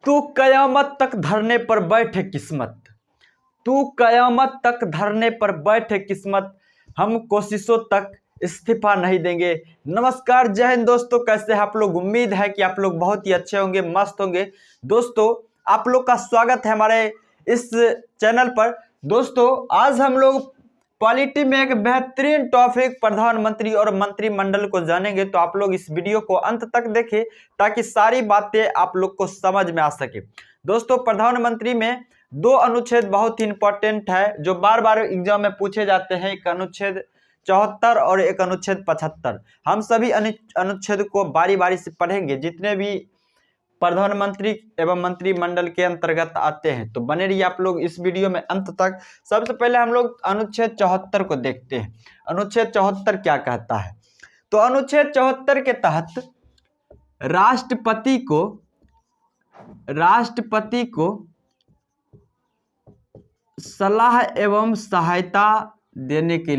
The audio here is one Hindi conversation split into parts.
तू कयामत तक धरने पर बैठे किस्मत, तू कयामत तक धरने पर बैठे किस्मत, हम कोशिशों तक इस्तीफा नहीं देंगे। नमस्कार, जय हिंद दोस्तों, कैसे हैं आप लोग। उम्मीद है कि आप लोग बहुत ही अच्छे होंगे, मस्त होंगे। दोस्तों आप लोग का स्वागत है हमारे इस चैनल पर। दोस्तों आज हम लोग पॉलिटी में एक बेहतरीन टॉपिक प्रधानमंत्री और मंत्रिमंडल को जानेंगे, तो आप लोग इस वीडियो को अंत तक देखें ताकि सारी बातें आप लोग को समझ में आ सके। दोस्तों प्रधानमंत्री में दो अनुच्छेद बहुत ही इंपॉर्टेंट है जो बार बार एग्जाम में पूछे जाते हैं, एक अनुच्छेद 74 और एक अनुच्छेद 75। हम सभी अनुच्छेद को बारी बारी से पढ़ेंगे जितने भी प्रधानमंत्री एवं मंत्रिमंडल के अंतर्गत आते हैं, तो बने रहिए आप लोग इस वीडियो में अंत तक। सबसे पहले हम लोग अनुच्छेद 74 को देखते हैं। अनुच्छेद 74 क्या कहता है, तो अनुच्छेद 74 के तहत राष्ट्रपति को सलाह एवं सहायता देने के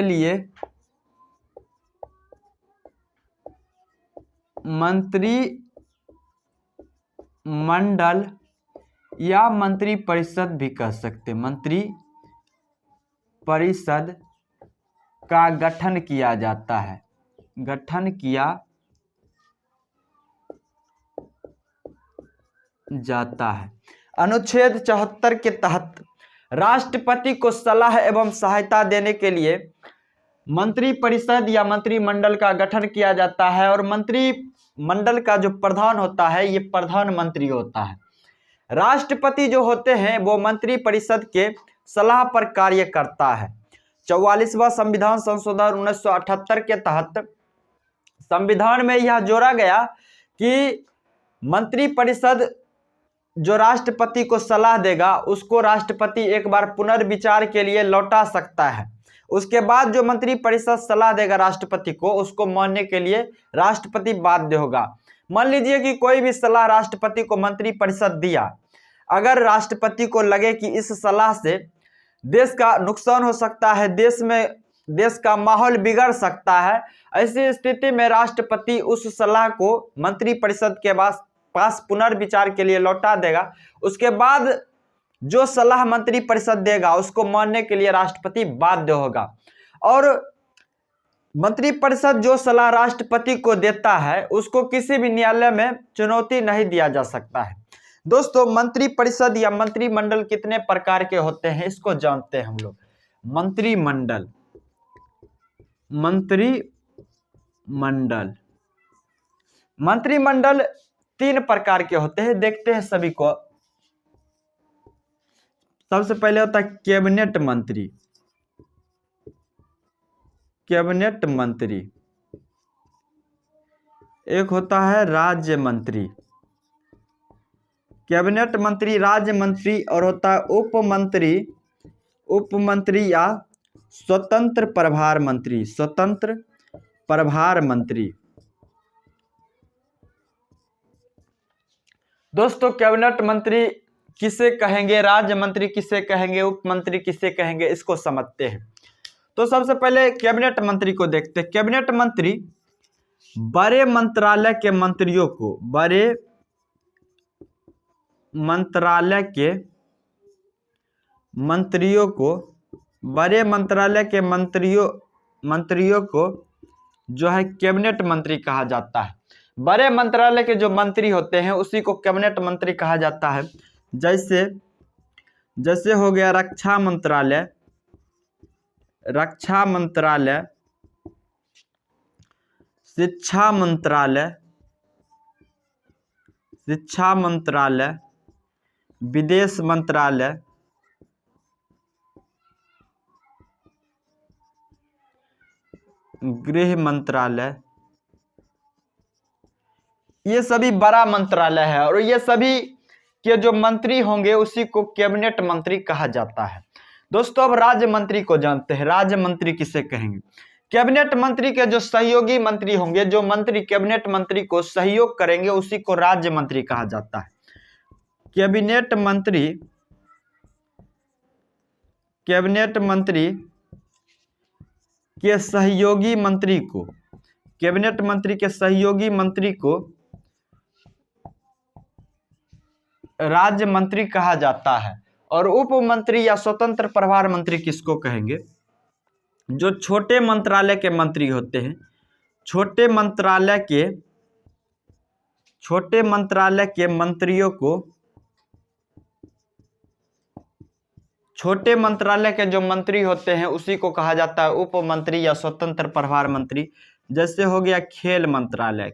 लिए मंत्रिमंडल या मंत्रिपरिषद भी कह सकते, मंत्रिपरिषद का गठन किया जाता है, अनुच्छेद 74 के तहत राष्ट्रपति को सलाह एवं सहायता देने के लिए मंत्रिपरिषद या मंत्रिमंडल का गठन किया जाता है, और मंत्रिमंडल का जो प्रधान होता है ये प्रधानमंत्री होता है। राष्ट्रपति जो होते हैं वो मंत्रिपरिषद के सलाह पर कार्य करता है। 44वां संविधान संशोधन 1978 के तहत संविधान में यह जोड़ा गया कि मंत्रिपरिषद जो राष्ट्रपति को सलाह देगा उसको राष्ट्रपति एक बार पुनर्विचार के लिए लौटा सकता है। उसके बाद जो मंत्रिपरिषद सलाह देगा राष्ट्रपति को, उसको मानने के लिए राष्ट्रपति बाध्य होगा। मान लीजिए कि कोई भी सलाह राष्ट्रपति को मंत्रिपरिषद दिया, अगर राष्ट्रपति को लगे कि इस सलाह से देश का नुकसान हो सकता है, देश का माहौल बिगड़ सकता है, ऐसी स्थिति में राष्ट्रपति उस सलाह को मंत्रिपरिषद के पास पुनर्विचार के लिए लौटा देगा। उसके बाद जो सलाह मंत्रिपरिषद देगा उसको मानने के लिए राष्ट्रपति बाध्य होगा, और मंत्रिपरिषद जो सलाह राष्ट्रपति को देता है उसको किसी भी न्यायालय में चुनौती नहीं दिया जा सकता है। दोस्तों मंत्रिपरिषद या मंत्रिमंडल कितने प्रकार के होते हैं इसको जानते हैं हम लोग। मंत्रिमंडल 3 प्रकार के होते हैं, देखते हैं सभी को। सबसे पहले होता है कैबिनेट मंत्री, एक होता है राज्य मंत्री, कैबिनेट मंत्री, राज्य मंत्री, और होता है उपमंत्री या स्वतंत्र प्रभार मंत्री। दोस्तों कैबिनेट मंत्री किसे कहेंगे, राज्य मंत्री किसे कहेंगे, उपमंत्री किसे कहेंगे, इसको समझते हैं। तो सबसे पहले कैबिनेट मंत्री को देखते हैं। कैबिनेट मंत्री बड़े मंत्रालय के मंत्रियों को जो है कैबिनेट मंत्री कहा जाता है। बड़े मंत्रालय के जो मंत्री होते हैं उसी को कैबिनेट मंत्री कहा जाता है। जैसे हो गया रक्षा मंत्रालय, शिक्षा मंत्रालय, विदेश मंत्रालय, गृह मंत्रालय, ये सभी बड़ा मंत्रालय है, और ये सभी के जो मंत्री होंगे उसी को कैबिनेट मंत्री कहा जाता है। दोस्तों अब राज्य मंत्री को जानते हैं। राज्य मंत्री किसे कहेंगे, कैबिनेट मंत्री के जो सहयोगी मंत्री होंगे, जो मंत्री कैबिनेट मंत्री को सहयोग करेंगे उसी को राज्य मंत्री कहा जाता है। कैबिनेट मंत्री के सहयोगी मंत्री को कैबिनेट मंत्री के सहयोगी मंत्री को राज्य मंत्री कहा जाता है। और उप मंत्री या स्वतंत्र प्रभार मंत्री किसको कहेंगे? जो छोटे मंत्रालय के मंत्री होते हैं, छोटे मंत्रालय के मंत्रियों को, छोटे मंत्रालय के जो मंत्री होते हैं उसी को कहा जाता है उप मंत्री या स्वतंत्र प्रभार मंत्री। जैसे हो गया खेल मंत्रालय,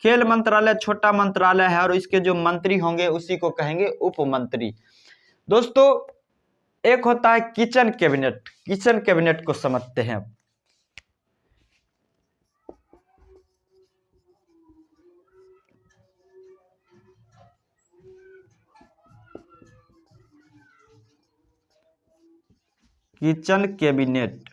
खेल मंत्रालय छोटा मंत्रालय है और इसके जो मंत्री होंगे उसी को कहेंगे उप मंत्री। दोस्तों एक होता है किचन कैबिनेट, किचन कैबिनेट को समझते हैं। किचन कैबिनेट,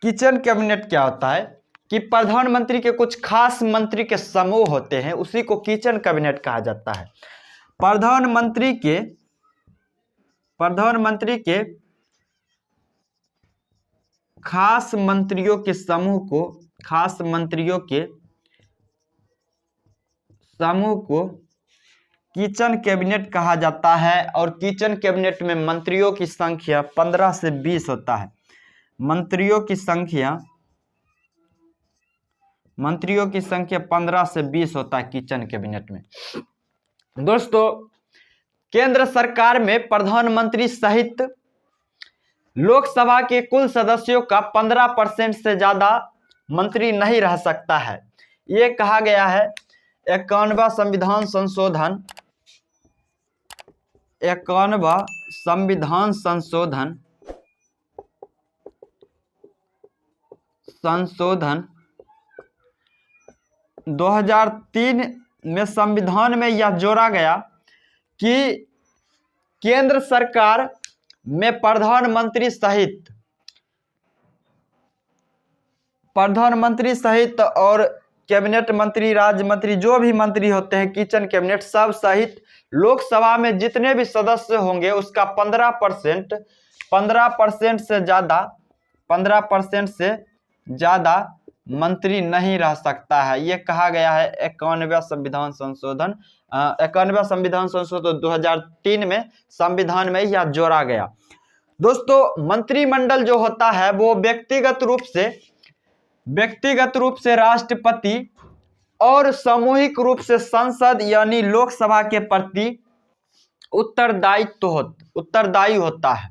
किचन कैबिनेट क्या होता है कि प्रधानमंत्री के कुछ खास मंत्री के समूह होते हैं, उसी को किचन कैबिनेट कहा जाता है। प्रधानमंत्री के खास मंत्रियों के समूह को, खास मंत्रियों के समूह को किचन कैबिनेट कहा जाता है। और किचन कैबिनेट में मंत्रियों की संख्या 15 से 20 होता है। मंत्रियों की संख्या 15 से 20 होता है किचन कैबिनेट में। दोस्तों केंद्र सरकार में प्रधानमंत्री सहित लोकसभा के कुल सदस्यों का 15% से ज्यादा मंत्री नहीं रह सकता है। ये कहा गया है 51वां संविधान संशोधन, 51वां संविधान संशोधन 2003 में संविधान में यह जोड़ा गया कि केंद्र सरकार में प्रधानमंत्री सहित और कैबिनेट मंत्री, राज्य मंत्री, जो भी मंत्री होते हैं किचन कैबिनेट सब सहित लोकसभा में जितने भी सदस्य होंगे उसका 15% से ज्यादा मंत्री नहीं रह सकता है। यह कहा गया है 51वां संविधान संशोधन 2003 में संविधान में यह जोड़ा गया। दोस्तों मंत्रिमंडल जो होता है वो व्यक्तिगत रूप से राष्ट्रपति और सामूहिक रूप से संसद यानी लोकसभा के प्रति उत्तरदायी होता है।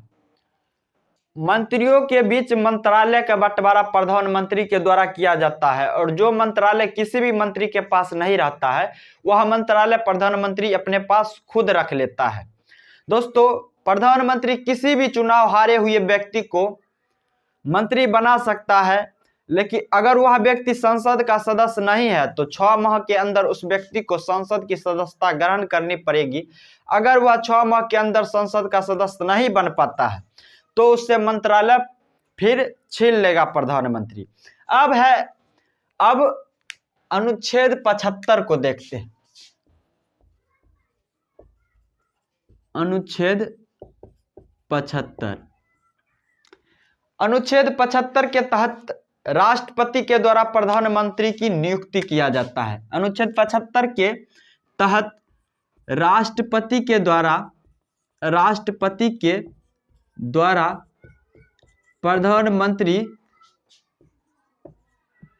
मंत्रियों के बीच मंत्रालय का बंटवारा प्रधानमंत्री के द्वारा किया जाता है और जो मंत्रालय किसी भी मंत्री के पास नहीं रहता है वह मंत्रालय प्रधानमंत्री अपने पास खुद रख लेता है। दोस्तों प्रधानमंत्री किसी भी चुनाव हारे हुए व्यक्ति को मंत्री बना सकता है, लेकिन अगर वह व्यक्ति संसद का सदस्य नहीं है तो 6 माह के अंदर उस व्यक्ति को संसद की सदस्यता ग्रहण करनी पड़ेगी। अगर वह 6 माह के अंदर संसद का सदस्य नहीं बन पाता है तो उससे मंत्रालय फिर छीन लेगा प्रधानमंत्री। अब अनुच्छेद 75 को देखते हैं। अनुच्छेद 75 के तहत राष्ट्रपति के द्वारा प्रधानमंत्री की नियुक्ति किया जाता है। अनुच्छेद 75 के तहत राष्ट्रपति के द्वारा प्रधानमंत्री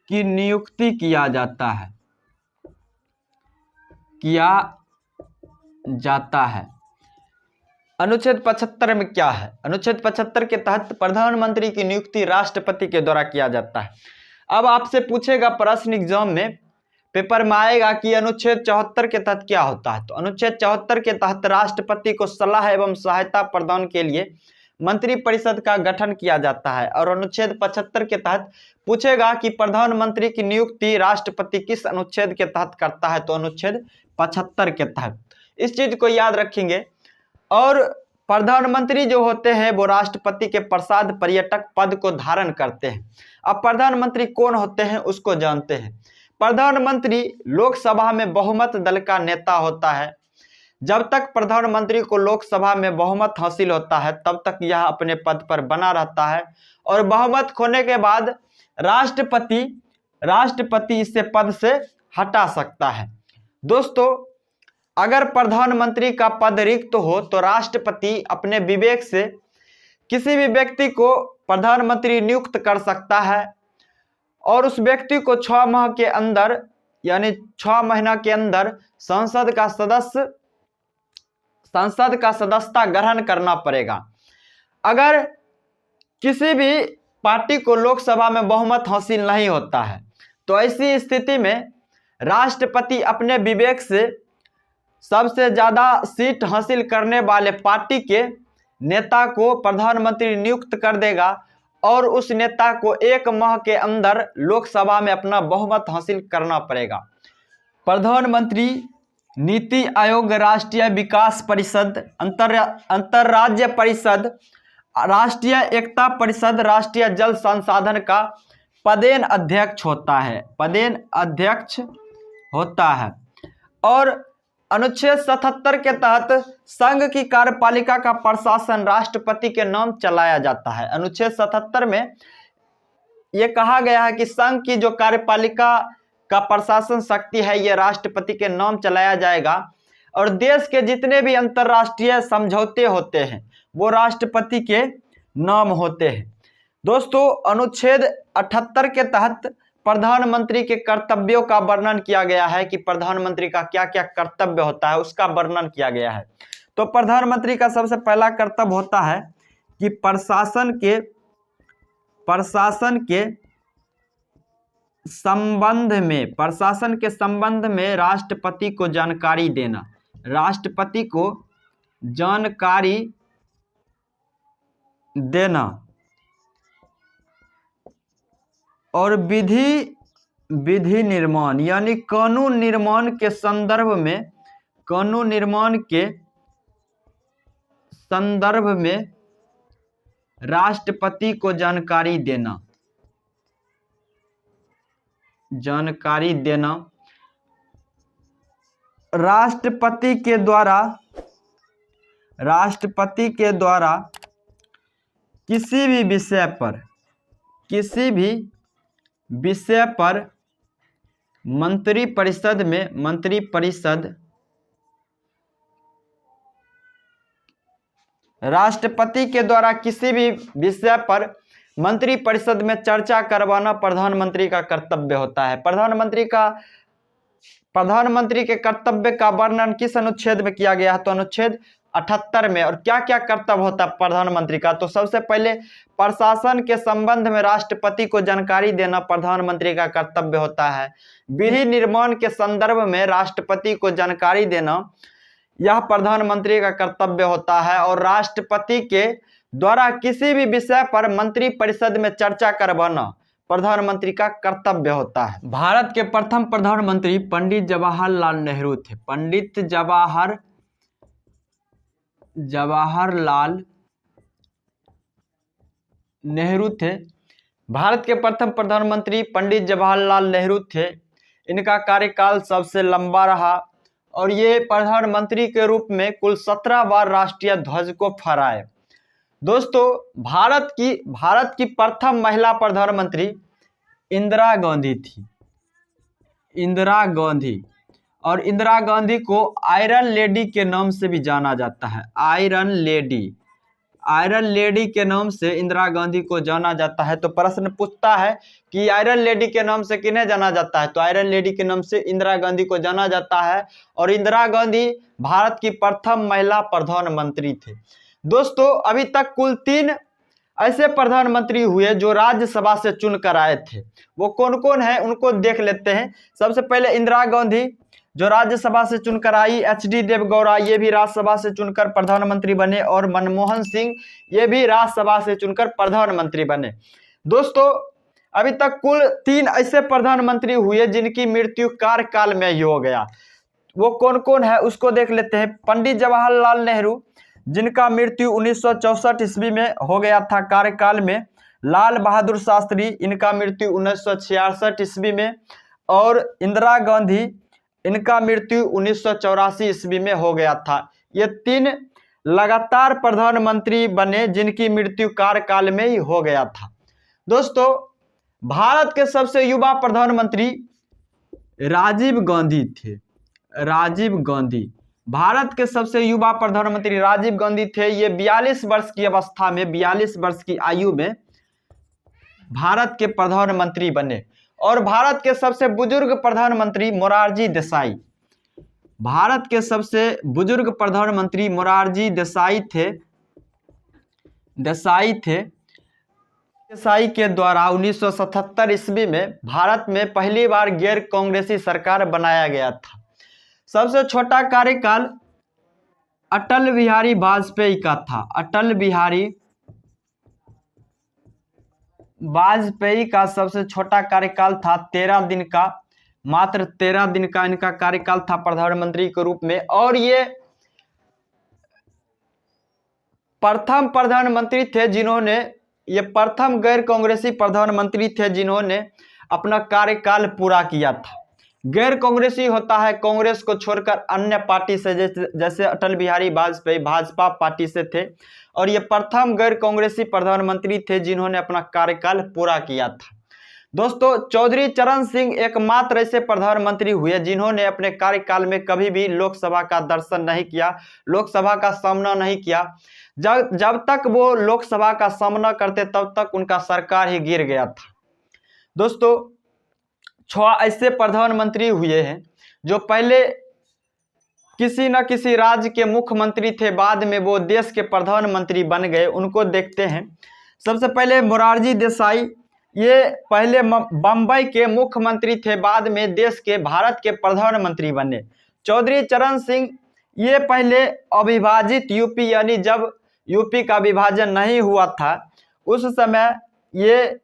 की नियुक्ति किया जाता है। अनुच्छेद 75 में क्या है? अनुच्छेद 75 के तहत प्रधानमंत्री की नियुक्ति राष्ट्रपति के द्वारा किया जाता है। अब आपसे पूछेगा प्रश्न एग्जाम में, पेपर में आएगा कि अनुच्छेद 74 के तहत क्या होता है। तो अनुच्छेद 74 के तहत राष्ट्रपति को सलाह एवं सहायता प्रदान के लिए मंत्रिपरिषद का गठन किया जाता है। और अनुच्छेद 75 के तहत पूछेगा कि प्रधानमंत्री की नियुक्ति राष्ट्रपति किस अनुच्छेद के तहत करता है। तो अनुच्छेद 75 के तहत। इस चीज को याद रखेंगे। और प्रधानमंत्री जो होते हैं वो राष्ट्रपति के प्रसाद पर्यटक पद को धारण करते हैं। अब प्रधानमंत्री कौन होते हैं उसको जानते हैं। प्रधानमंत्री लोकसभा में बहुमत दल का नेता होता है। जब तक प्रधानमंत्री को लोकसभा में बहुमत हासिल होता है तब तक यह अपने पद पर बना रहता है, और बहुमत खोने के बाद राष्ट्रपति इसे पद से हटा सकता है। दोस्तों, अगर प्रधानमंत्री का पद रिक्त हो तो राष्ट्रपति अपने विवेक से किसी भी व्यक्ति को प्रधानमंत्री नियुक्त कर सकता है, और उस व्यक्ति को 6 माह के अंदर यानी 6 महीना के अंदर संसद का सदस्यता ग्रहण करना पड़ेगा। अगर किसी भी पार्टी को लोकसभा में बहुमत हासिल नहीं होता है तो ऐसी स्थिति में राष्ट्रपति अपने विवेक से सबसे ज्यादा सीट हासिल करने वाले पार्टी के नेता को प्रधानमंत्री नियुक्त कर देगा, और उस नेता को 1 माह के अंदर लोकसभा में अपना बहुमत हासिल करना पड़ेगा। प्रधानमंत्री नीति आयोग, राष्ट्रीय विकास परिषद, अंतरराज्य परिषद, राष्ट्रीय एकता परिषद, राष्ट्रीय जल संसाधन का पदेन अध्यक्ष होता है। और अनुच्छेद 77 के तहत संघ की कार्यपालिका का प्रशासन राष्ट्रपति के नाम चलाया जाता है। अनुच्छेद 77 में यह कहा गया है कि संघ की जो कार्यपालिका का प्रशासन शक्ति है यह राष्ट्रपति के नाम चलाया जाएगा, और देश के जितने भी अंतर्राष्ट्रीय समझौते होते हैं वो राष्ट्रपति के नाम होते हैं। दोस्तों, अनुच्छेद 78 के तहत प्रधानमंत्री के कर्तव्यों का वर्णन किया गया है कि प्रधानमंत्री का क्या क्या कर्तव्य होता है, उसका वर्णन किया गया है। तो प्रधानमंत्री का सबसे पहला कर्तव्य होता है कि प्रशासन के संबंध में राष्ट्रपति को जानकारी देना और विधि निर्माण यानी कानून निर्माण के संदर्भ में राष्ट्रपति को जानकारी देना। राष्ट्रपति के द्वारा किसी भी विषय पर मंत्रिपरिषद राष्ट्रपति के द्वारा किसी भी विषय पर मंत्रिपरिषद में चर्चा करवाना प्रधानमंत्री का कर्तव्य होता है। प्रधानमंत्री के कर्तव्य का वर्णन किस अनुच्छेद में किया गया है? तो अनुच्छेद 78 में। और क्या क्या कर्तव्य होता है प्रधानमंत्री का? तो सबसे पहले प्रशासन के संबंध में राष्ट्रपति को जानकारी देना प्रधानमंत्री का कर्तव्य होता है। विधि निर्माण के संदर्भ में राष्ट्रपति को जानकारी देना यह प्रधानमंत्री का कर्तव्य होता है। और राष्ट्रपति के द्वारा किसी भी विषय पर मंत्रिपरिषद में चर्चा करवाना प्रधानमंत्री का कर्तव्य होता है। भारत के प्रथम प्रधानमंत्री पंडित जवाहरलाल नेहरू थे। पंडित जवाहरलाल नेहरू थे। भारत के प्रथम प्रधानमंत्री पंडित जवाहरलाल नेहरू थे। इनका कार्यकाल सबसे लंबा रहा और ये प्रधानमंत्री के रूप में कुल 17 बार राष्ट्रीय ध्वज को फहराए। दोस्तों, भारत की प्रथम महिला प्रधानमंत्री इंदिरा गांधी थी। और इंदिरा गांधी को आयरन लेडी के नाम से भी जाना जाता है। आयरन लेडी के नाम से इंदिरा गांधी को जाना जाता है। तो प्रश्न पूछता है कि आयरन लेडी के नाम से किन्हें जाना जाता है? तो आयरन लेडी के नाम से इंदिरा गांधी को जाना जाता है। और इंदिरा गांधी भारत की प्रथम महिला प्रधानमंत्री थे। दोस्तों, अभी तक कुल 3 ऐसे प्रधानमंत्री हुए जो राज्यसभा से चुनकर आए थे। वो कौन कौन है उनको देख लेते हैं। सबसे पहले इंदिरा गांधी जो राज्यसभा से चुनकर आई। HD देवगौड़ा ये भी राज्यसभा से चुनकर प्रधानमंत्री बने। और मनमोहन सिंह ये भी राज्यसभा से चुनकर प्रधानमंत्री बने। दोस्तों, अभी तक कुल 3 ऐसे प्रधानमंत्री हुए जिनकी मृत्यु कार्यकाल में ही हो गया। वो कौन कौन है उसको देख लेते हैं। पंडित जवाहरलाल नेहरू जिनका मृत्यु 1964 ईस्वी में हो गया था कार्यकाल में। लाल बहादुर शास्त्री, इनका मृत्यु 1966 ईस्वी में। और इंदिरा गांधी इनका मृत्यु 1984 ईस्वी में हो गया था। ये 3 लगातार प्रधानमंत्री बने जिनकी मृत्यु कार्यकाल में ही हो गया था। दोस्तों, भारत के सबसे युवा प्रधानमंत्री राजीव गांधी थे। राजीव गांधी भारत के सबसे युवा प्रधानमंत्री राजीव गांधी थे। ये 42 वर्ष की अवस्था में, 42 वर्ष की आयु में भारत के प्रधानमंत्री बने। और भारत के सबसे बुजुर्ग प्रधानमंत्री मोरारजी देसाई, भारत के सबसे बुजुर्ग प्रधानमंत्री मोरारजी देसाई थे। देसाई के द्वारा 1977 ईस्वी में भारत में पहली बार गैर कांग्रेसी सरकार बनाया गया था। सबसे छोटा कार्यकाल अटल बिहारी वाजपेयी का था। अटल बिहारी वाजपेयी का सबसे छोटा कार्यकाल था, 13 दिन का, मात्र 13 दिन का इनका कार्यकाल था प्रधानमंत्री के रूप में। और ये प्रथम प्रधानमंत्री थे जिन्होंने, ये प्रथम गैर कांग्रेसी प्रधानमंत्री थे जिन्होंने अपना कार्यकाल पूरा किया था। गैर कांग्रेसी होता है कांग्रेस को छोड़कर अन्य पार्टी से, जैसे अटल बिहारी वाजपेयी भाजपा पार्टी से थे, और ये प्रथम गैर कांग्रेसी प्रधानमंत्री थे जिन्होंने अपना कार्यकाल पूरा किया था। दोस्तों, चौधरी चरण सिंह एकमात्र ऐसे प्रधानमंत्री हुए जिन्होंने अपने कार्यकाल में कभी भी लोकसभा का दर्शन नहीं किया, लोकसभा का सामना नहीं किया। जब तक वो लोकसभा का सामना करते तब तक उनका सरकार ही गिर गया था। दोस्तों, 6 ऐसे प्रधानमंत्री हुए हैं जो पहले किसी न किसी राज्य के मुख्यमंत्री थे, बाद में वो देश के प्रधानमंत्री बन गए। उनको देखते हैं। सबसे पहले मोरारजी देसाई, ये पहले बम्बई के मुख्यमंत्री थे, बाद में देश के, भारत के प्रधानमंत्री बने। चौधरी चरण सिंह, ये पहले अविभाजित यूपी, यानी जब यूपी का विभाजन नहीं हुआ था उस समय ये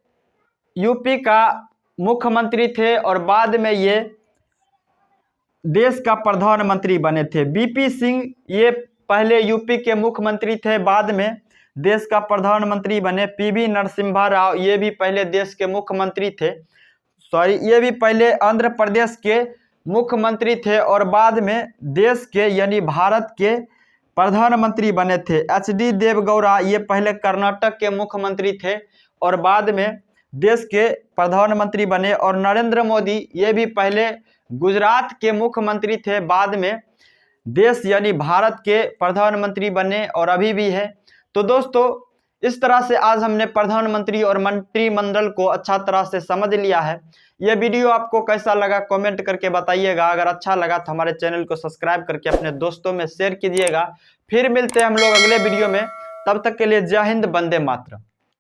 यूपी का मुख्यमंत्री थे और बाद में ये देश का प्रधानमंत्री बने थे। बीपी सिंह, ये पहले यूपी के मुख्यमंत्री थे, बाद में देश का प्रधानमंत्री बने। पीवी नरसिम्हा राव, ये भी पहले देश के मुख्यमंत्री थे, ये भी पहले आंध्र प्रदेश के मुख्यमंत्री थे और बाद में देश के, यानी भारत के प्रधानमंत्री बने थे। एचडी देवगौड़ा, ये पहले कर्नाटक के मुख्यमंत्री थे और बाद में देश के प्रधानमंत्री बने। और नरेंद्र मोदी, ये भी पहले गुजरात के मुख्यमंत्री थे, बाद में देश यानी भारत के प्रधानमंत्री बने और अभी भी है। तो दोस्तों, इस तरह से आज हमने प्रधानमंत्री और मंत्रिमंडल को अच्छा तरह से समझ लिया है। यह वीडियो आपको कैसा लगा कमेंट करके बताइएगा। अगर अच्छा लगा तो हमारे चैनल को सब्सक्राइब करके अपने दोस्तों में शेयर कीजिएगा। फिर मिलते हैं हम लोग अगले वीडियो में। तब तक के लिए जय हिंद, वंदे मातरम।